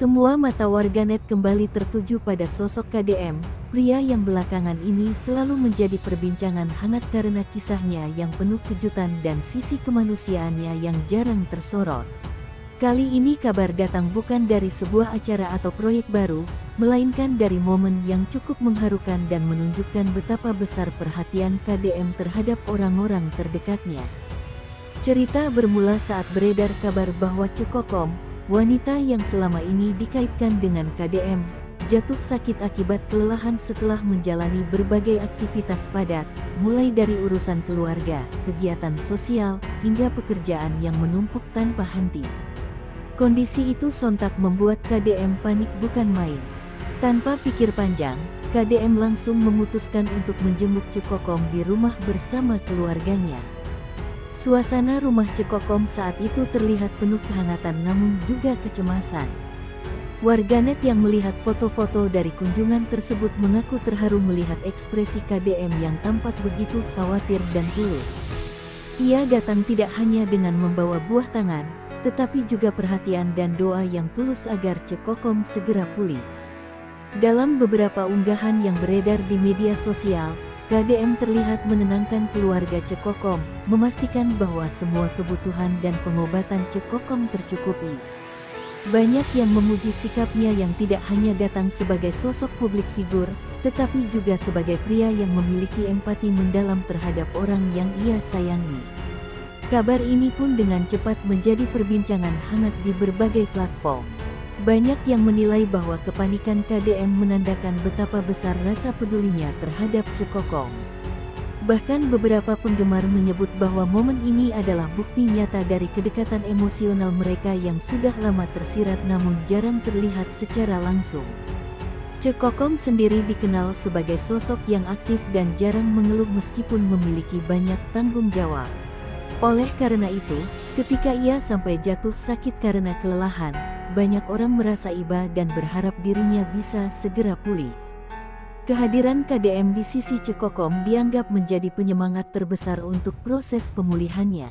Semua mata warganet kembali tertuju pada sosok KDM, pria yang belakangan ini selalu menjadi perbincangan hangat karena kisahnya yang penuh kejutan dan sisi kemanusiaannya yang jarang tersorot. Kali ini kabar datang bukan dari sebuah acara atau proyek baru, melainkan dari momen yang cukup mengharukan dan menunjukkan betapa besar perhatian KDM terhadap orang-orang terdekatnya. Cerita bermula saat beredar kabar bahwa Cekokom, wanita yang selama ini dikaitkan dengan KDM, jatuh sakit akibat kelelahan setelah menjalani berbagai aktivitas padat, mulai dari urusan keluarga, kegiatan sosial, hingga pekerjaan yang menumpuk tanpa henti. Kondisi itu sontak membuat KDM panik bukan main. Tanpa pikir panjang, KDM langsung memutuskan untuk menjenguk Cekokom di rumah bersama keluarganya. Suasana rumah Cekokom saat itu terlihat penuh kehangatan namun juga kecemasan. Warganet yang melihat foto-foto dari kunjungan tersebut mengaku terharu melihat ekspresi KDM yang tampak begitu khawatir dan tulus. Ia datang tidak hanya dengan membawa buah tangan, tetapi juga perhatian dan doa yang tulus agar Cekokom segera pulih. Dalam beberapa unggahan yang beredar di media sosial, KDM terlihat menenangkan keluarga Cekokom, memastikan bahwa semua kebutuhan dan pengobatan Cekokom tercukupi. Banyak yang memuji sikapnya yang tidak hanya datang sebagai sosok publik figur, tetapi juga sebagai pria yang memiliki empati mendalam terhadap orang yang ia sayangi. Kabar ini pun dengan cepat menjadi perbincangan hangat di berbagai platform. Banyak yang menilai bahwa kepanikan KDM menandakan betapa besar rasa pedulinya terhadap Cekokom. Bahkan beberapa penggemar menyebut bahwa momen ini adalah bukti nyata dari kedekatan emosional mereka yang sudah lama tersirat namun jarang terlihat secara langsung. Cekokom sendiri dikenal sebagai sosok yang aktif dan jarang mengeluh meskipun memiliki banyak tanggung jawab. Oleh karena itu, ketika ia sampai jatuh sakit karena kelelahan, banyak orang merasa iba dan berharap dirinya bisa segera pulih. Kehadiran KDM di sisi Cekokom dianggap menjadi penyemangat terbesar untuk proses pemulihannya.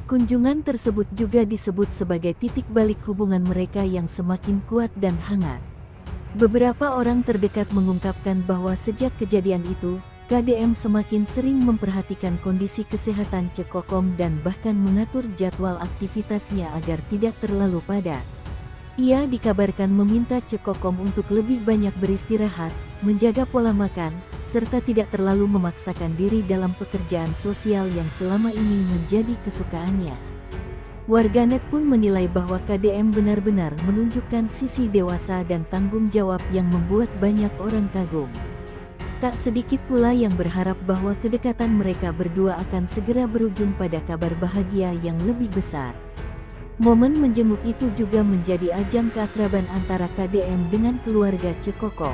Kunjungan tersebut juga disebut sebagai titik balik hubungan mereka yang semakin kuat dan hangat. Beberapa orang terdekat mengungkapkan bahwa sejak kejadian itu, KDM semakin sering memperhatikan kondisi kesehatan Cekokom dan bahkan mengatur jadwal aktivitasnya agar tidak terlalu padat. Ia dikabarkan meminta Cekokom untuk lebih banyak beristirahat, menjaga pola makan, serta tidak terlalu memaksakan diri dalam pekerjaan sosial yang selama ini menjadi kesukaannya. Warganet pun menilai bahwa KDM benar-benar menunjukkan sisi dewasa dan tanggung jawab yang membuat banyak orang kagum. Tak sedikit pula yang berharap bahwa kedekatan mereka berdua akan segera berujung pada kabar bahagia yang lebih besar. Momen menjenguk itu juga menjadi ajang keakraban antara KDM dengan keluarga Cekokom.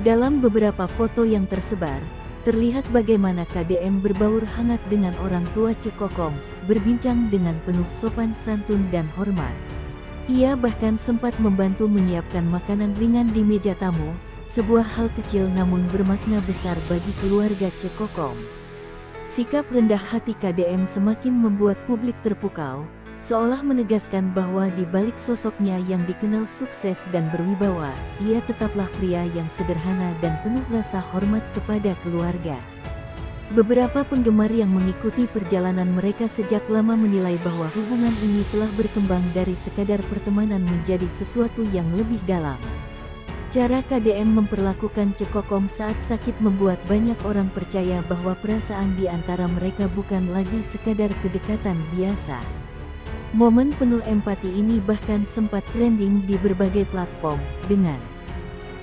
Dalam beberapa foto yang tersebar, terlihat bagaimana KDM berbaur hangat dengan orang tua Cekokom, berbincang dengan penuh sopan santun dan hormat. Ia bahkan sempat membantu menyiapkan makanan ringan di meja tamu, sebuah hal kecil namun bermakna besar bagi keluarga Cekokom. Sikap rendah hati KDM semakin membuat publik terpukau, seolah menegaskan bahwa di balik sosoknya yang dikenal sukses dan berwibawa, ia tetaplah pria yang sederhana dan penuh rasa hormat kepada keluarga. Beberapa penggemar yang mengikuti perjalanan mereka sejak lama menilai bahwa hubungan ini telah berkembang dari sekadar pertemanan menjadi sesuatu yang lebih dalam. Cara KDM memperlakukan Cekokom saat sakit membuat banyak orang percaya bahwa perasaan di antara mereka bukan lagi sekadar kedekatan biasa. Momen penuh empati ini bahkan sempat trending di berbagai platform, dengan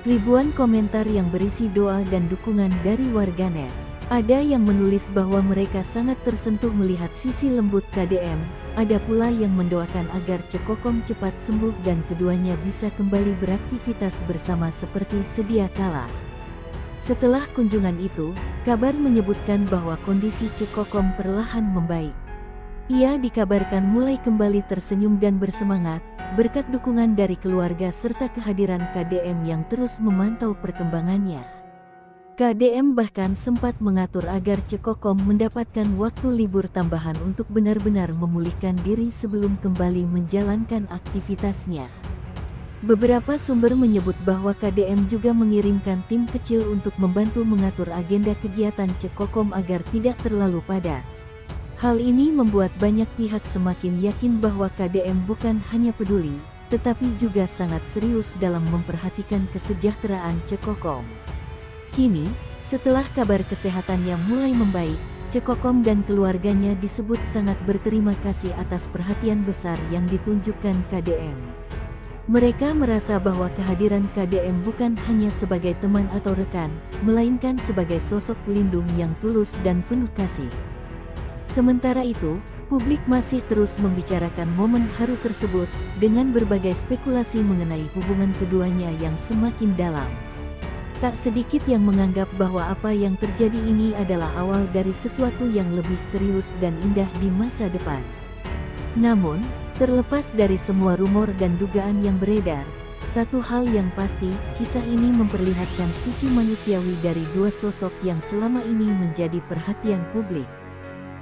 ribuan komentar yang berisi doa dan dukungan dari warganet. Ada yang menulis bahwa mereka sangat tersentuh melihat sisi lembut KDM, ada pula yang mendoakan agar Cekokom cepat sembuh dan keduanya bisa kembali beraktivitas bersama seperti sedia kala. Setelah kunjungan itu, kabar menyebutkan bahwa kondisi Cekokom perlahan membaik. Ia dikabarkan mulai kembali tersenyum dan bersemangat, berkat dukungan dari keluarga serta kehadiran KDM yang terus memantau perkembangannya. KDM bahkan sempat mengatur agar Cekokom mendapatkan waktu libur tambahan untuk benar-benar memulihkan diri sebelum kembali menjalankan aktivitasnya. Beberapa sumber menyebut bahwa KDM juga mengirimkan tim kecil untuk membantu mengatur agenda kegiatan Cekokom agar tidak terlalu padat. Hal ini membuat banyak pihak semakin yakin bahwa KDM bukan hanya peduli, tetapi juga sangat serius dalam memperhatikan kesejahteraan Cekokom. Kini, setelah kabar kesehatannya mulai membaik, Cekokom dan keluarganya disebut sangat berterima kasih atas perhatian besar yang ditunjukkan KDM. Mereka merasa bahwa kehadiran KDM bukan hanya sebagai teman atau rekan, melainkan sebagai sosok pelindung yang tulus dan penuh kasih. Sementara itu, publik masih terus membicarakan momen haru tersebut dengan berbagai spekulasi mengenai hubungan keduanya yang semakin dalam. Tak sedikit yang menganggap bahwa apa yang terjadi ini adalah awal dari sesuatu yang lebih serius dan indah di masa depan. Namun, terlepas dari semua rumor dan dugaan yang beredar, satu hal yang pasti, kisah ini memperlihatkan sisi manusiawi dari dua sosok yang selama ini menjadi perhatian publik.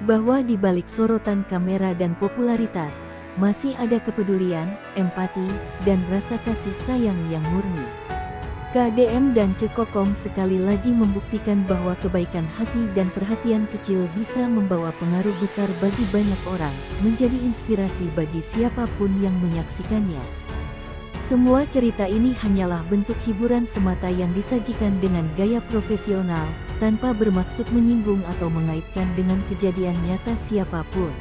Bahwa di balik sorotan kamera dan popularitas, masih ada kepedulian, empati, dan rasa kasih sayang yang murni. KDM dan Cekokom sekali lagi membuktikan bahwa kebaikan hati dan perhatian kecil bisa membawa pengaruh besar bagi banyak orang, menjadi inspirasi bagi siapapun yang menyaksikannya. Semua cerita ini hanyalah bentuk hiburan semata yang disajikan dengan gaya profesional, tanpa bermaksud menyinggung atau mengaitkan dengan kejadian nyata siapapun.